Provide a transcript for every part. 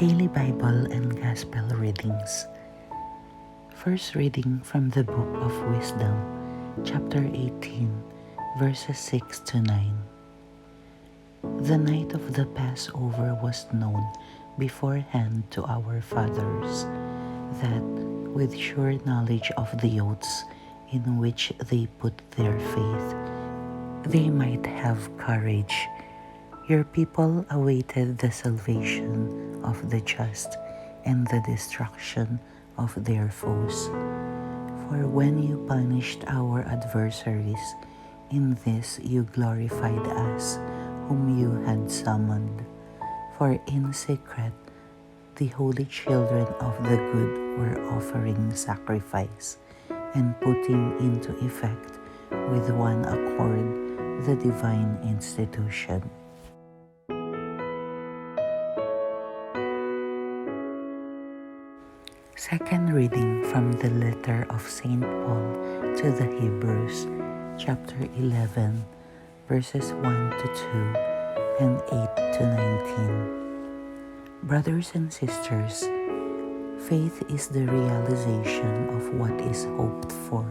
Daily Bible and Gospel Readings. First reading from the Book of Wisdom, chapter 18, verses 6 to 9. The night of the Passover was known beforehand to our fathers, that with sure knowledge of the oaths in which they put their faith, they might have courage. Your people awaited the salvation of the just and the destruction of their foes. For when you punished our adversaries, in this you glorified us, whom you had summoned. For in secret the holy children of the good were offering sacrifice and putting into effect with one accord the divine institution. Second reading from the letter of St. Paul to the Hebrews, chapter 11, verses 1 to 2 and 8 to 19. Brothers and sisters, faith is the realization of what is hoped for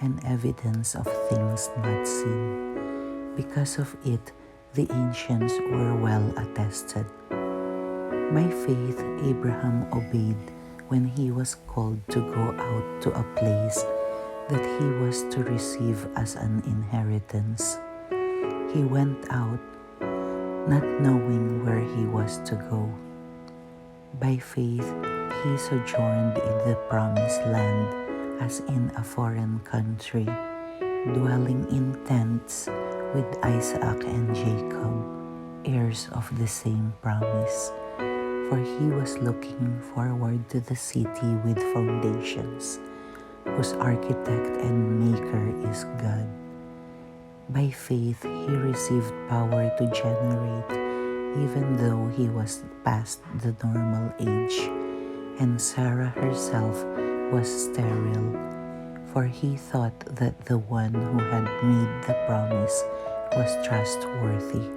and evidence of things not seen. Because of it, the ancients were well attested. By faith, Abraham obeyed when he was called to go out to a place that he was to receive as an inheritance. He went out, not knowing where he was to go. By faith, he sojourned in the promised land as in a foreign country, dwelling in tents with Isaac and Jacob, heirs of the same promise. For he was looking forward to the city with foundations, whose architect and maker is God. By faith he received power to generate, even though he was past the normal age, and Sarah herself was sterile, for he thought that the one who had made the promise was trustworthy.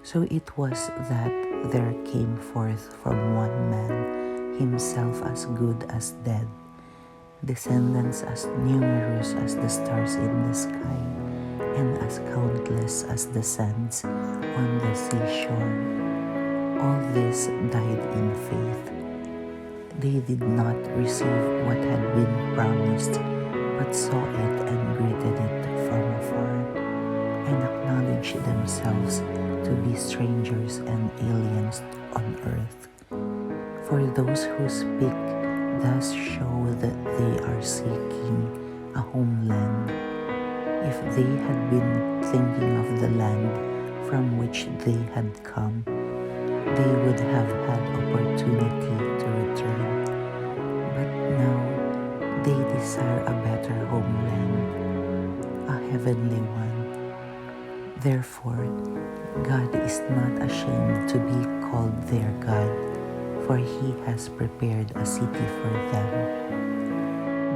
So it was that there came forth from one man, himself as good as dead, descendants as numerous as the stars in the sky, and as countless as the sands on the seashore. All this died in faith. They did not receive what had been promised, but saw it and greeted it from afar, and acknowledged themselves to be strangers and aliens on earth. For those who speak thus show that they are seeking a homeland. If they had been thinking of the land from which they had come, they would have had opportunity to return. But now they desire a better homeland, a heavenly one. Therefore, God is not ashamed to be called their God, for he has prepared a city for them.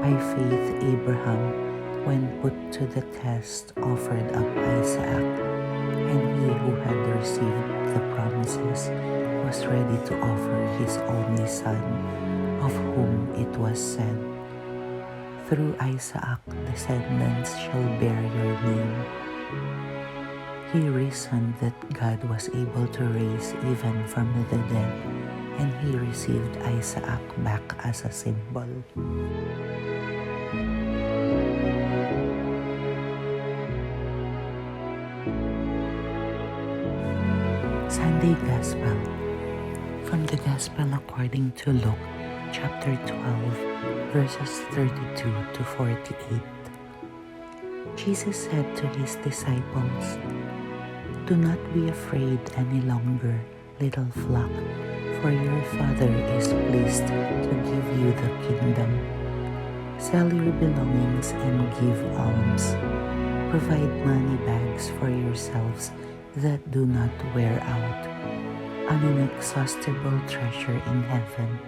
By faith, Abraham, when put to the test, offered up Isaac, and he who had received the promises was ready to offer his only son, of whom it was said, "Through Isaac descendants shall bear your name." He reasoned that God was able to raise even from the dead, and he received Isaac back as a symbol. Sunday Gospel. From the Gospel according to Luke, chapter 12, verses 32 to 48. Jesus said to his disciples, "Do not be afraid any longer, little flock, for your Father is pleased to give you the kingdom. Sell your belongings and give alms. Provide money bags for yourselves that do not wear out, an inexhaustible treasure in heaven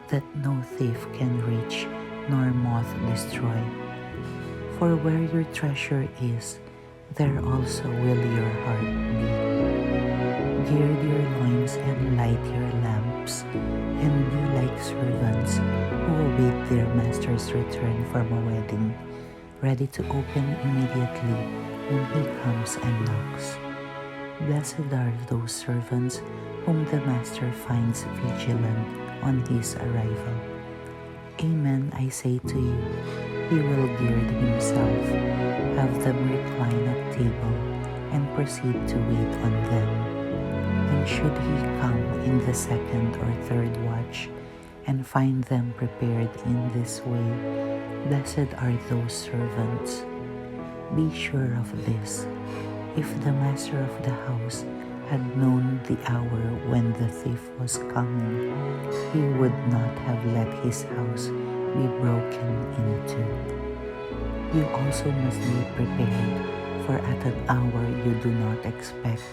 that no thief can reach nor moth destroy. For where your treasure is, there also will your heart be. Gird your loins and light your lamps. lips, and be like servants who await their master's return from a wedding, ready to open immediately when he comes and knocks. Blessed are those servants whom the master finds vigilant on his arrival. Amen, I say to you, he will gird himself, have them recline at table, and proceed to wait on them. And should he come in the second or third watch, and find them prepared in this way, blessed are those servants. Be sure of this, if the master of the house had known the hour when the thief was coming, he would not have let his house be broken into. You also must be prepared, for at an hour you do not expect,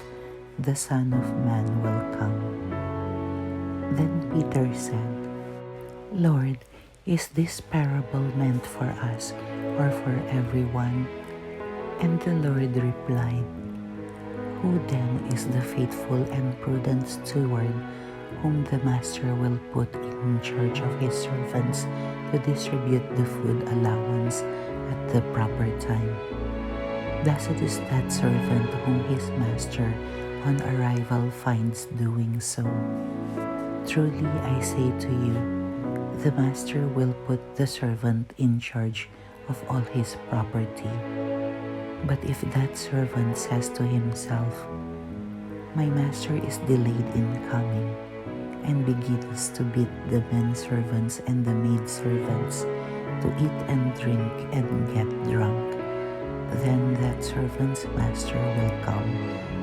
the Son of Man will come. Then Peter said, Lord, is this parable meant for us or for everyone? And the Lord replied, Who then is the faithful and prudent steward whom the master will put in charge of his servants to distribute the food allowance at the proper time? Blessed is that servant whom his master on arrival finds doing so. Truly I say to you, the master will put the servant in charge of all his property. But if that servant says to himself, My master is delayed in coming, and begins to beat the men servants and the maid servants, to eat and drink and get drunk, then that servant's master will come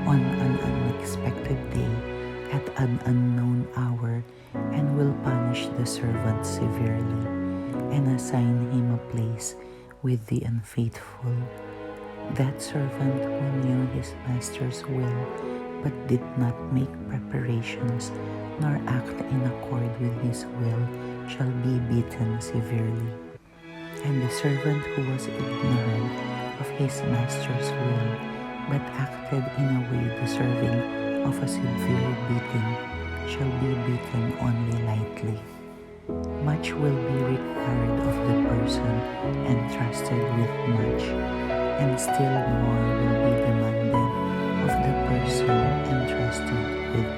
on an unexpected day at an unknown hour, and will punish the servant severely, and assign him a place with the unfaithful. That servant who knew his master's will, but did not make preparations, nor act in accord with his will, shall be beaten severely. And the servant who was ignorant of his master's will, but acted in a way deserving of a severe beating, shall be beaten only lightly. Much will be required of the person entrusted with much, and still more will be demanded of the person entrusted with